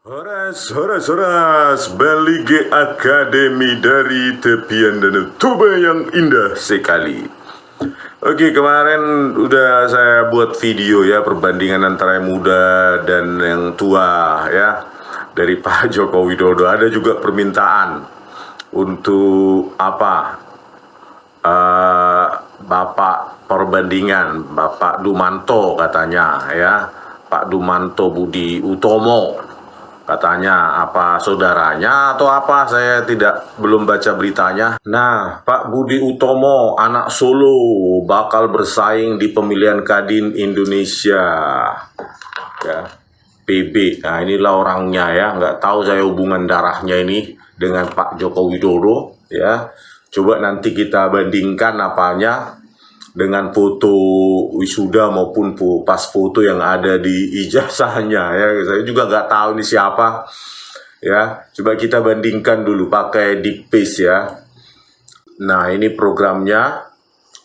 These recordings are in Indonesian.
Horas, horas, horas, balik ke Akademi dari Tepian Danau Toba yang indah sekali. Oke, kemarin udah saya buat video ya, perbandingan antara yang muda dan yang tua ya, dari Pak Joko Widodo. Ada juga permintaan untuk Bapak perbandingan, Bapak Dumanto katanya ya, Pak Dumanto Budi Utomo. Katanya apa saudaranya atau apa, saya belum baca beritanya. Nah, Pak Budi Utomo anak Solo bakal bersaing di pemilihan Kadin Indonesia ya, PB. Nah, inilah orangnya ya, nggak tahu saya hubungan darahnya ini dengan Pak Joko Widodo ya. Coba nanti kita bandingkan apanya dengan foto wisuda maupun pas foto yang ada di ijazahnya ya. Saya juga nggak tahu ini siapa ya. Coba kita bandingkan dulu pakai deep paste ya. Nah, ini programnya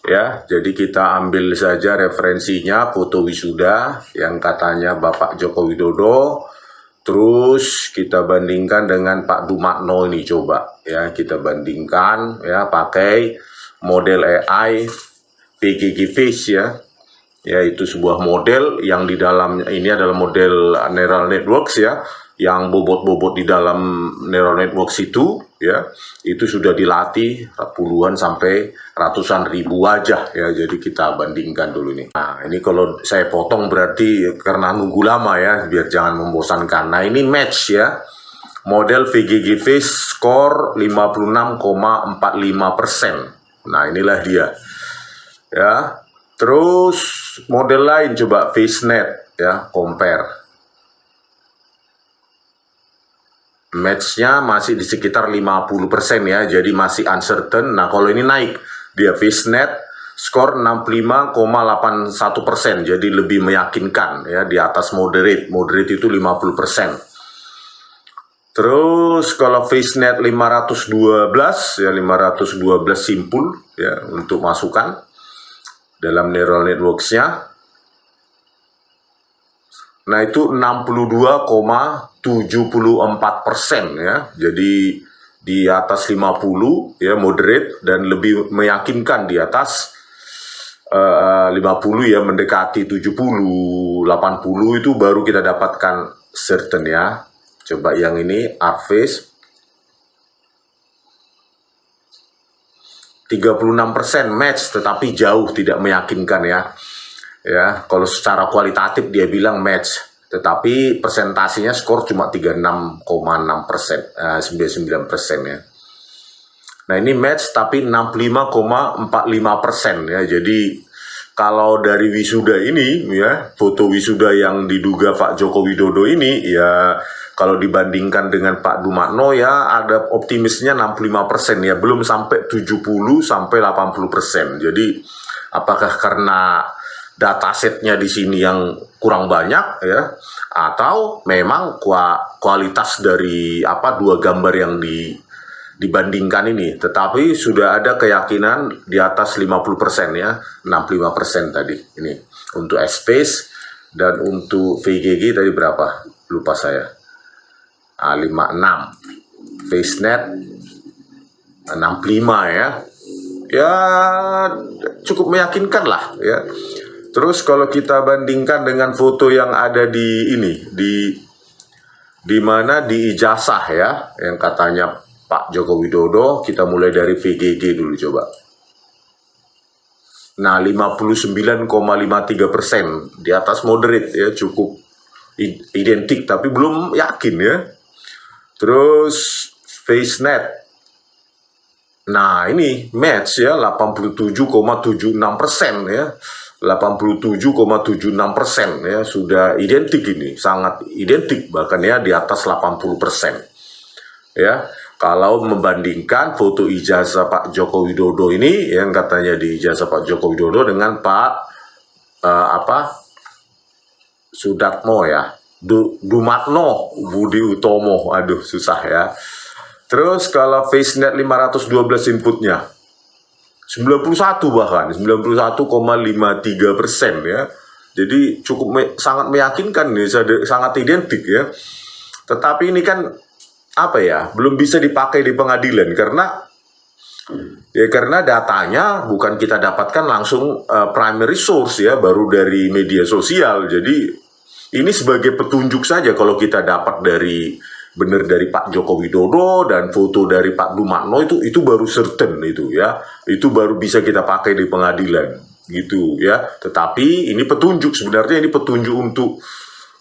ya. Jadi kita ambil saja referensinya foto wisuda yang katanya Bapak Joko Widodo. Terus kita bandingkan dengan Pak Dumatno ini, coba ya kita bandingkan ya pakai model AI PGG Face ya. Yaitu sebuah model yang di dalam ini adalah model neural networks ya, yang bobot-bobot di dalam neural networks itu ya, itu sudah dilatih puluhan sampai ratusan ribu wajah ya. Jadi kita bandingkan dulu nih. Nah, ini kalau saya potong berarti karena nunggu lama ya, biar jangan membosankan. Nah, ini match ya. Model VGG Face score 56,45%. Nah, inilah dia. Ya, terus model lain coba FaceNet ya, compare. Match-nya masih di sekitar 50% ya, jadi masih uncertain. Nah, kalau ini naik, dia FaceNet skor 65,81%, jadi lebih meyakinkan ya, di atas moderate. Moderate itu 50%. Terus kalau FaceNet 512 ya, 512 simpul ya untuk masukan dalam neural networks-nya. Nah, itu 62,74% ya. Jadi di atas 50 ya, moderate, dan lebih meyakinkan di atas 50 ya, mendekati 70, 80 itu baru kita dapatkan certain ya. Coba yang ini Artface 36% match, tetapi jauh tidak meyakinkan ya. Ya, kalau secara kualitatif dia bilang match, tetapi presentasinya skor cuma 36,6%, 99% ya. Nah, ini match tapi 65,45% ya. Jadi kalau dari wisuda ini ya, foto wisuda yang diduga Pak Joko Widodo ini ya, kalau dibandingkan dengan Pak Dumatno ya, ada optimisnya 65% ya, belum sampai 70 sampai 80%. Jadi apakah karena datasetnya di sini yang kurang banyak ya, atau memang kualitas dari dua gambar yang dibandingkan ini, tetapi sudah ada keyakinan di atas 50% ya, 65% tadi ini untuk S-Face, dan untuk VGG tadi berapa? Lupa saya. 56, FaceNet 65 ya. Ya cukup meyakinkan lah ya. Terus kalau kita bandingkan dengan foto yang ada di ini, di mana di ijazah ya, yang katanya Pak Joko Widodo, kita mulai dari VGG dulu coba. Nah, 59,53%, di atas moderate ya, cukup identik tapi belum yakin ya. Terus FaceNet, nah ini match ya, 87,76% ya, 87,76% ya, sudah identik ini, sangat identik bahkan ya, di atas 80% ya. Kalau membandingkan foto ijazah Pak Joko Widodo ini, yang katanya di ijazah Pak Joko Widodo, dengan Pak Sudatmo ya, Dumatno Budi Utomo, aduh susah ya. Terus kalau FaceNet 512 inputnya 91, bahkan 91,53% ya. Jadi cukup sangat meyakinkan nih, sangat identik ya. Tetapi ini kan apa ya, belum bisa dipakai di pengadilan karena datanya bukan kita dapatkan langsung primary source ya, baru dari media sosial. Jadi ini sebagai petunjuk saja. Kalau kita dapat benar dari Pak Joko Widodo dan foto dari Pak Dumatno, itu baru certain itu ya, itu baru bisa kita pakai di pengadilan gitu ya. Tetapi ini petunjuk, sebenarnya ini petunjuk untuk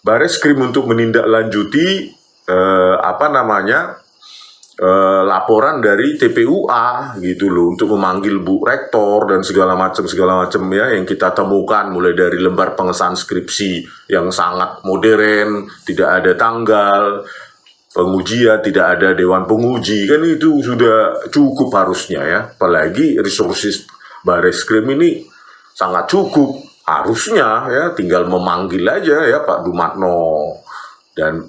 Bareskrim untuk menindaklanjuti laporan dari TPUA gitu loh, untuk memanggil Bu Rektor dan segala macam ya yang kita temukan, mulai dari lembar pengesahan skripsi yang sangat modern, tidak ada tanggal pengujian, tidak ada dewan penguji, kan itu sudah cukup harusnya ya. Apalagi resources Bareskrim ini sangat cukup harusnya ya, tinggal memanggil aja ya Pak Dumatno dan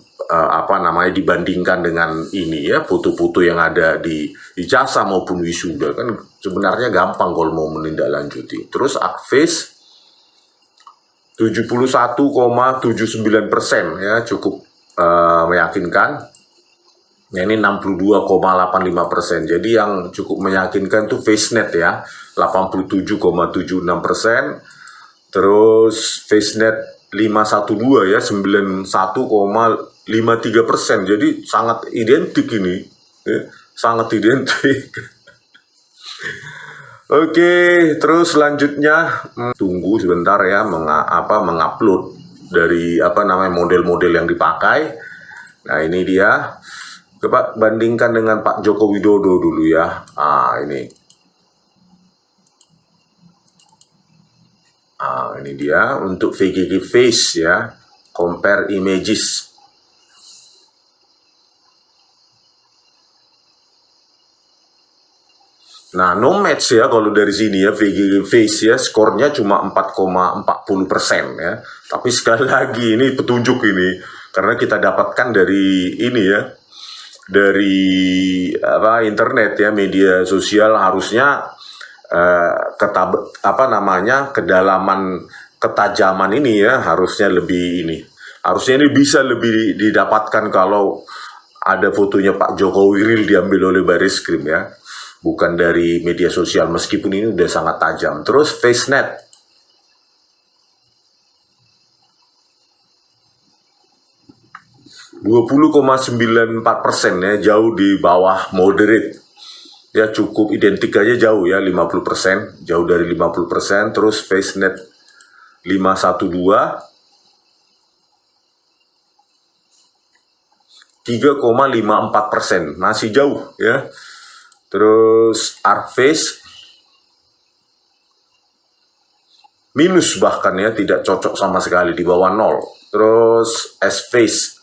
dibandingkan dengan ini ya, foto-foto yang ada di ijazah maupun wisuda, kan sebenarnya gampang kalau mau menindaklanjuti. Terus Akvis 71,79% ya, cukup meyakinkan. Ya, ini 62,85%. Jadi yang cukup meyakinkan tuh FaceNet ya, 87,76%. Terus FaceNet 512 ya, 91,53%. Jadi sangat identik ini ya, sangat identik. Oke, terus selanjutnya tunggu sebentar ya, mengupload dari model-model yang dipakai. Nah, ini dia. Coba bandingkan dengan Pak Joko Widodo dulu ya. Ini dia untuk VGG Face ya, compare images. Nah, no match ya kalau dari sini ya, VGG Face ya, skornya cuma 4,40% ya. Tapi sekali lagi ini petunjuk ini, karena kita dapatkan dari ini ya, dari internet ya, media sosial. Harusnya ketajaman ini ya, harusnya ini bisa lebih didapatkan kalau ada fotonya Pak Jokowi real diambil oleh Bareskrim ya, bukan dari media sosial, meskipun ini udah sangat tajam. Terus FaceNet 20,94% ya, jauh di bawah moderate ya, cukup identik aja, jauh ya, 50%, jauh dari 50%. Terus FaceNet 512 3,54%, masih jauh ya. Terus ArcFace minus bahkan ya, tidak cocok sama sekali, di bawah 0. Terus S-Face,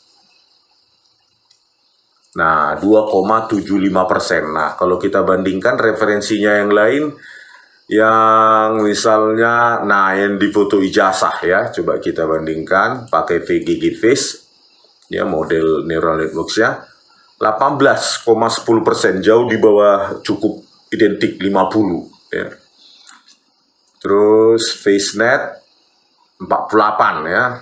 nah 2,75%. Nah, kalau kita bandingkan referensinya yang lain, yang misalnya, yang di foto ijazah ya, coba kita bandingkan pakai VGG Face ya, model neural networks ya, 18,10%, jauh di bawah, cukup identik 50 ya. Terus FaceNet 48 ya,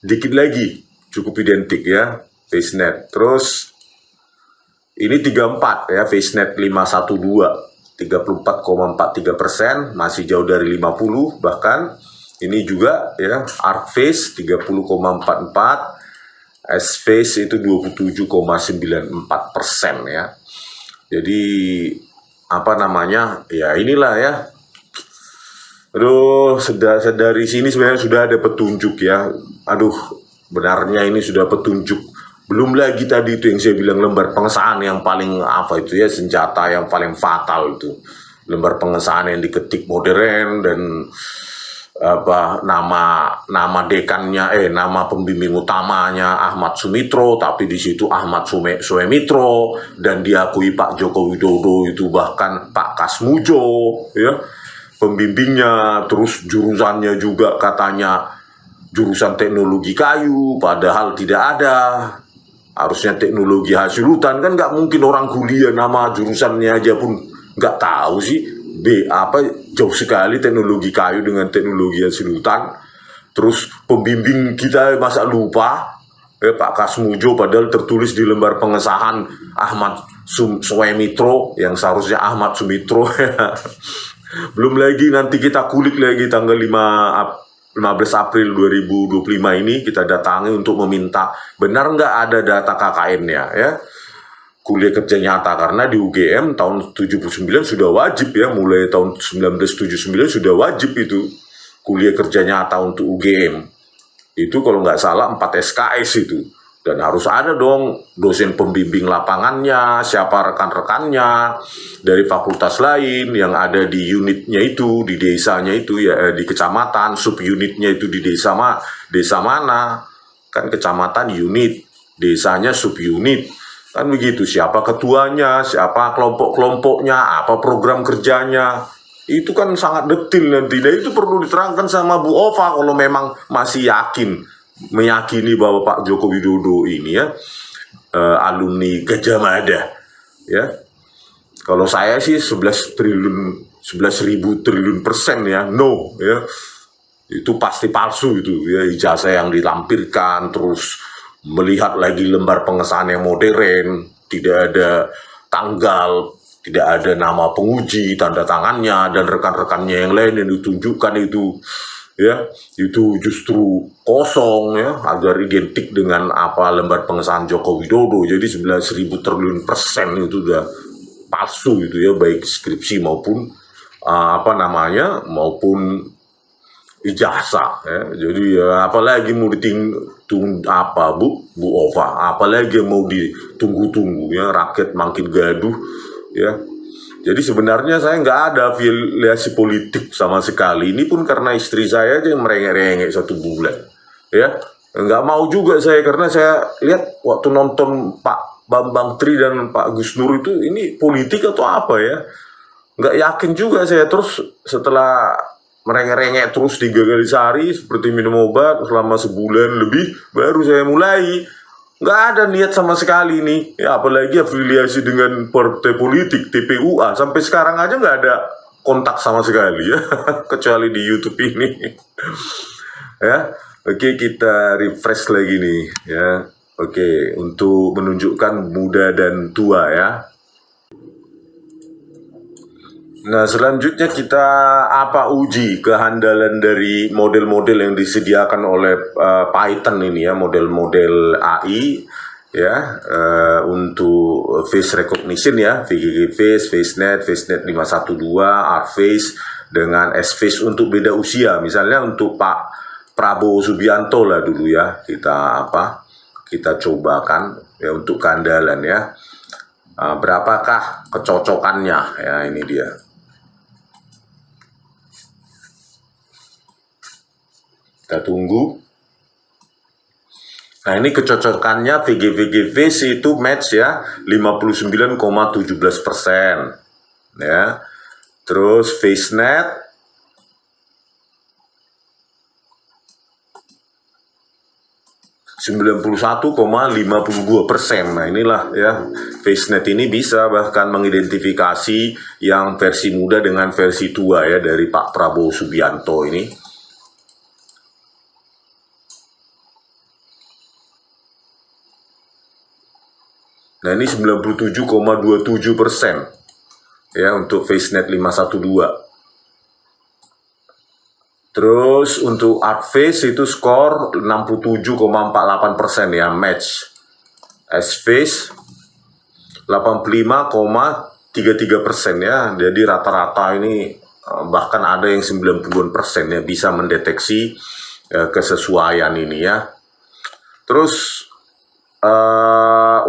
dikit lagi, cukup identik ya FaceNet. Terus ini 34 ya, FaceNet 512 34,43%, masih jauh dari 50 bahkan. Ini juga ya, ArcFace 30,44, S-Face itu 27,94% ya. Jadi ya inilah ya. Aduh, dari sini sebenarnya sudah ada petunjuk ya. Aduh, benarnya ini sudah petunjuk. Belum lagi tadi itu yang saya bilang, lembar pengesahan yang paling senjata yang paling fatal itu. Lembar pengesahan yang diketik modern dan nama dekannya, nama pembimbing utamanya Ahmad Sumitro, tapi di situ Ahmad Suemitro, dan diakui Pak Joko Widodo itu bahkan Pak Kasmujo ya, pembimbingnya. Terus jurusannya juga katanya jurusan teknologi kayu, padahal tidak ada. Harusnya teknologi hasil hutan, kan nggak mungkin orang kuliah nama jurusannya aja pun nggak tahu sih. Jauh sekali teknologi kayu dengan teknologi hasil hutan. Terus pembimbing kita masa lupa Pak Kasmujo padahal tertulis di lembar pengesahan Ahmad Sumitro yang seharusnya Ahmad Sumitro. Belum lagi nanti kita kulik lagi tanggal 15 April 2025 ini kita datangi untuk meminta benar nggak ada data KKN-nya ya. Kuliah kerja nyata, karena di UGM tahun 79 sudah wajib ya, mulai tahun 1979 sudah wajib itu kuliah kerja nyata untuk UGM. Itu kalau nggak salah 4 SKS itu. Dan harus ada dong dosen pembimbing lapangannya, siapa rekan-rekannya dari fakultas lain yang ada di unitnya itu, di desanya itu ya, di kecamatan, subunitnya itu di desa mana, kan kecamatan unit, desanya subunit, kan begitu, siapa ketuanya, siapa kelompok-kelompoknya, apa program kerjanya, itu kan sangat detil nanti. Dan itu perlu diterangkan sama Bu Ova kalau memang masih meyakini bahwa Pak Joko Widodo ini ya alumni Gajah Mada ya. Kalau saya sih 11.000 triliun persen ya, no ya, itu pasti palsu itu ya, ijazah yang dilampirkan, terus melihat lagi lembar pengesahan yang modern, tidak ada tanggal, tidak ada nama penguji, tanda tangannya dan rekan-rekannya yang lain yang ditunjukkan itu ya, itu justru kosong ya, agar identik dengan apa lembar pengesahan Joko Widodo. Jadi 11.000 triliun persen itu udah palsu itu ya, baik skripsi maupun maupun ijazah ya. Jadi ya, apalagi mau Bu Ova, apalagi mau ditunggu-tunggu ya, rakyat makin gaduh ya. Jadi sebenarnya saya nggak ada afiliasi politik sama sekali. Ini pun karena istri saya aja yang merengek-rengek 1 bulan. Ya, nggak mau juga saya, karena saya lihat waktu nonton Pak Bambang Tri dan Pak Gus Nur itu, ini politik atau apa ya? Nggak yakin juga saya. Terus setelah merengek-rengek terus 3 kali sehari seperti minum obat selama sebulan lebih, baru saya mulai. Nggak ada niat sama sekali nih ya, apalagi afiliasi dengan partai politik TPUA, sampai sekarang aja nggak ada kontak sama sekali ya. Kecuali di YouTube ini ya. Oke, kita refresh lagi nih ya. Oke, untuk menunjukkan muda dan tua ya. Nah, selanjutnya kita uji kehandalan dari model-model yang disediakan oleh Python ini ya, model-model AI ya, untuk face recognition ya, VGG Face, FaceNet, FaceNet 512, ArtFace dengan S-Face untuk beda usia. Misalnya untuk Pak Prabowo Subianto lah dulu ya, kita cobakan ya untuk kehandalan ya. Berapakah kecocokannya ya, ini dia. Kita tunggu. Nah, ini kecocokannya VGVG Face itu match ya, 59,17% ya. Terus FaceNet 91,52%. Nah, inilah ya, FaceNet ini bisa bahkan mengidentifikasi yang versi muda dengan versi tua ya, dari Pak Prabowo Subianto ini. Nah, ini 97,27% ya untuk FaceNet 512. Terus untuk ArtFace itu skor 67,48% ya, match. S-Face 85,33% ya. Jadi rata-rata ini bahkan ada yang 90% ya, bisa mendeteksi kesesuaian ini ya. Terus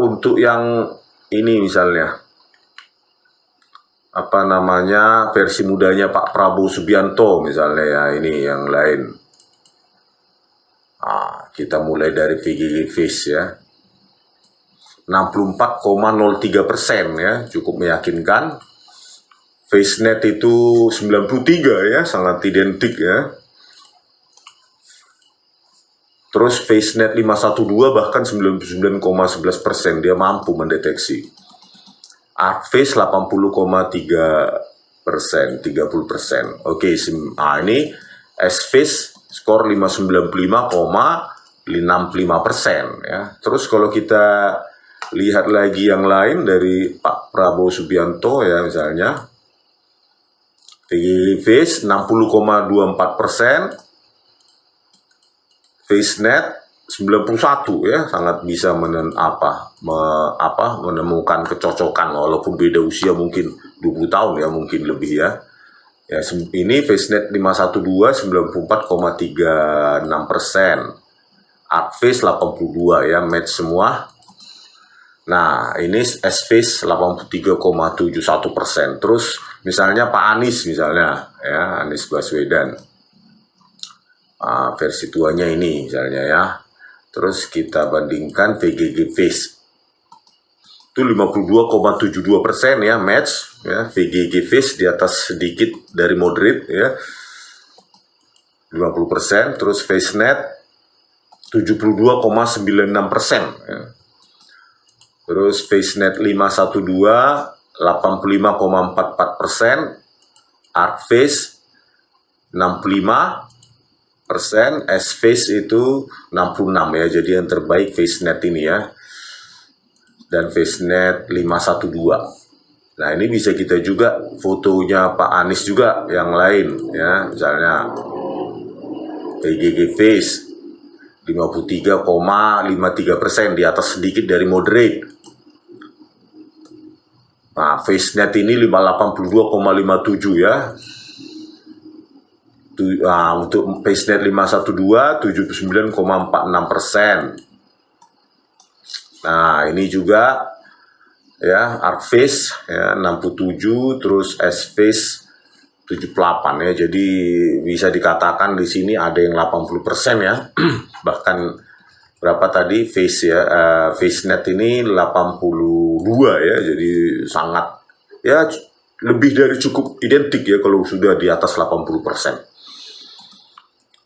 untuk yang ini misalnya versi mudanya Pak Prabowo Subianto misalnya ya, ini yang lain. Kita mulai dari VGG Face ya, 64,03% ya, cukup meyakinkan. FaceNet itu 93 ya, sangat identik ya. Terus FaceNet 512 bahkan 99,11%, dia mampu mendeteksi. ArtFace 80,3%, 30%. Oke, ini S-Face skor 595,08%. 65% ya. Terus kalau kita lihat lagi yang lain dari Pak Prabowo Subianto ya, misalnya VGG 60,24%, FaceNet 91 ya, sangat bisa menemukan kecocokan walaupun beda usia mungkin 20 tahun ya, mungkin lebih ya. Ya, ini FaceNet 512 94,36%. Artface 82 ya, match semua. Nah, ini Sface 83,71%. Terus misalnya Pak Anies misalnya ya, Anies Baswedan. Versi tuanya ini misalnya ya. Terus kita bandingkan VGG Face. Itu 52,72% ya, match ya. VGG Face di atas sedikit dari moderate ya. 50%. Terus FaceNet 72,96% ya. Terus FaceNet 512 85,44%, Artface 65%, Sface itu 66 ya. Jadi yang terbaik FaceNet ini ya. Dan FaceNet 512. Nah, ini bisa kita juga fotonya Pak Anies juga yang lain ya. Misalnya VGG Face 53,53%, di atas sedikit dari moderate. Nah, FaceNet ini 82,57 ya. Untuk FaceNet 512 79,46%. Nah, ini juga ya, Artface ya 67, terus Sface 78 ya. Jadi bisa dikatakan di sini ada yang 80% ya. Bahkan berapa tadi Face ya, FaceNet ini 82 ya. Jadi sangat ya, lebih dari cukup identik ya kalau sudah di atas 80%.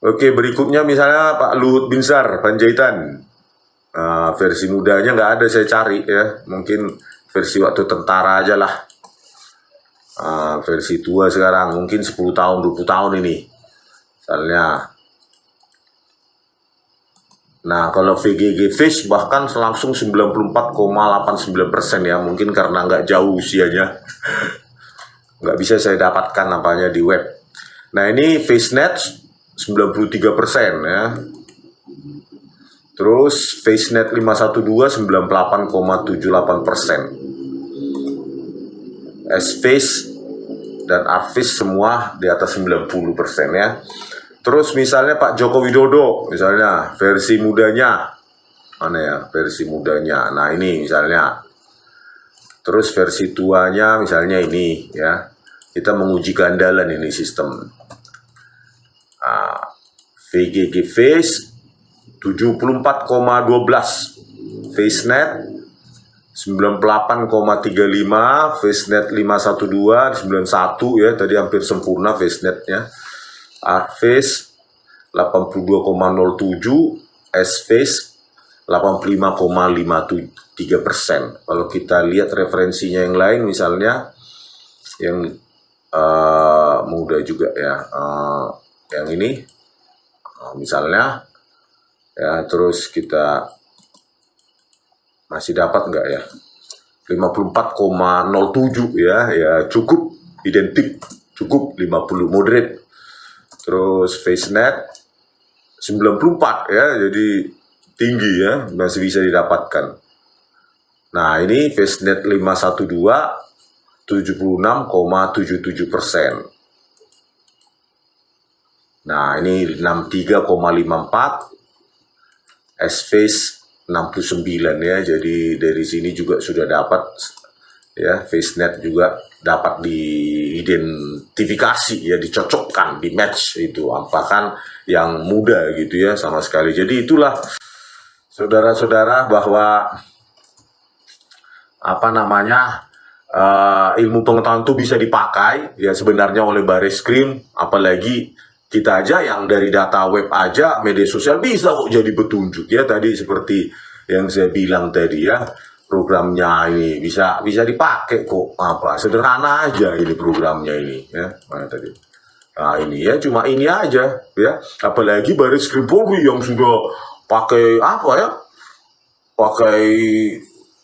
Oke, berikutnya misalnya Pak Luhut Binsar Panjaitan. Versi mudanya nggak ada, saya cari ya. Mungkin versi waktu tentara aja lah. Versi tua sekarang mungkin 10 tahun 20 tahun ini misalnya. Nah, kalau VGG Face bahkan langsung 94,89% ya, mungkin karena nggak jauh usianya. Nggak bisa saya dapatkan apanya di web. Nah, ini FaceNet 93% ya. Terus FaceNet 512 98,78%. Sface dan Artface semua di atas 90% ya. Terus misalnya Pak Joko Widodo, misalnya versi mudanya, mana ya versi mudanya? Nah, ini misalnya. Terus versi tuanya misalnya ini ya. Kita menguji keandalan ini sistem. VGG Face 74,12, FaceNet 98,35, FaceNet 512 91 ya, tadi hampir sempurna FaceNetnya. Artface 82,07, Sface 85,53%. Kalau kita lihat referensinya yang lain misalnya yang mudah juga ya, yang ini misalnya ya. Terus kita masih dapat nggak ya, 54,07 ya, ya cukup identik, cukup 50 moderate. Terus FaceNet 94 ya, jadi tinggi ya, masih bisa didapatkan. Nah, ini FaceNet 512 76,77%. Nah, ini 63,54, Sface 69 ya. Jadi dari sini juga sudah dapat ya, FaceNet juga dapat diidentifikasi ya, dicocokkan, di match itu apakah yang muda gitu ya sama sekali. Jadi itulah saudara-saudara bahwa apa namanya, ilmu pengetahuan itu bisa dipakai ya sebenarnya oleh Bareskrim, apalagi kita aja yang dari data web aja, media sosial bisa kok jadi petunjuk ya. Tadi seperti yang saya bilang tadi ya, programnya ini bisa dipakai kok, apa sederhana aja ini programnya ini ya. Mana tadi? Nah, ini ya cuma ini aja ya, apalagi Bareskrim Polri yang sudah pakai apa ya? Pakai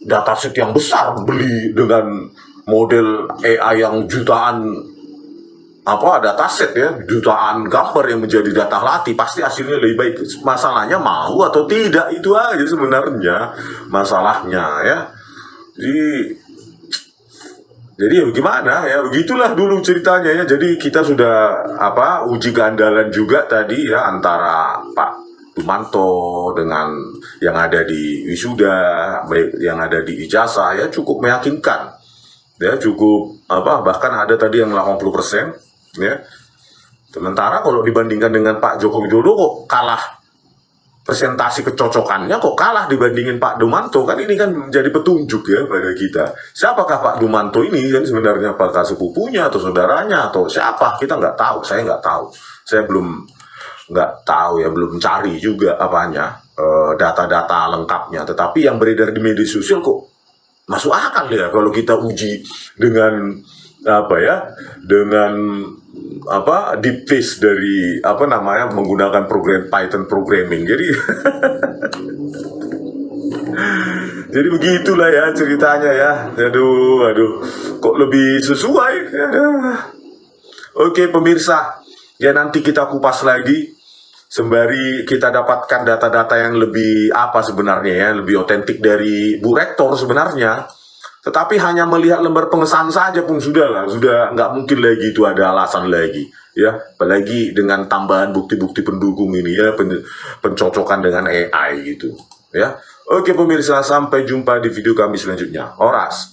dataset yang besar, beli dengan model AI yang jutaan dataset ya, jutaan gambar yang menjadi data latih, pasti hasilnya lebih baik. Masalahnya mau atau tidak, itu aja sebenarnya masalahnya ya. Jadi ya gimana ya, begitulah dulu ceritanya ya. Jadi kita sudah uji keandalan juga tadi ya, antara Pak Dumanto dengan yang ada di wisuda, baik yang ada di ijazah ya, cukup meyakinkan ya, cukup bahkan ada tadi yang 80% ya. Sementara kalau dibandingkan dengan Pak Joko Widodo kok kalah, presentasi kecocokannya kok kalah dibandingin Pak Dumanto. Kan ini kan menjadi petunjuk ya pada kita, siapakah Pak Dumanto ini kan sebenarnya, apakah sepupunya atau saudaranya atau siapa, kita nggak tahu. Saya nggak tahu, saya nggak tahu ya, belum cari juga data-data lengkapnya. Tetapi yang beredar di media sosial kok masuk akal ya kalau kita uji dengan deep face dari menggunakan program Python programming. Jadi begitulah ya ceritanya ya. Aduh, kok lebih sesuai. Oke pemirsa, ya nanti kita kupas lagi sembari kita dapatkan data-data yang lebih sebenarnya ya, lebih otentik dari Bu Rektor sebenarnya. Tetapi hanya melihat lembar pengesahan saja pun sudah nggak mungkin lagi itu ada alasan lagi ya, apalagi dengan tambahan bukti-bukti pendukung ini ya, pencocokan dengan AI gitu ya. Oke pemirsa, sampai jumpa di video kami selanjutnya. Horas.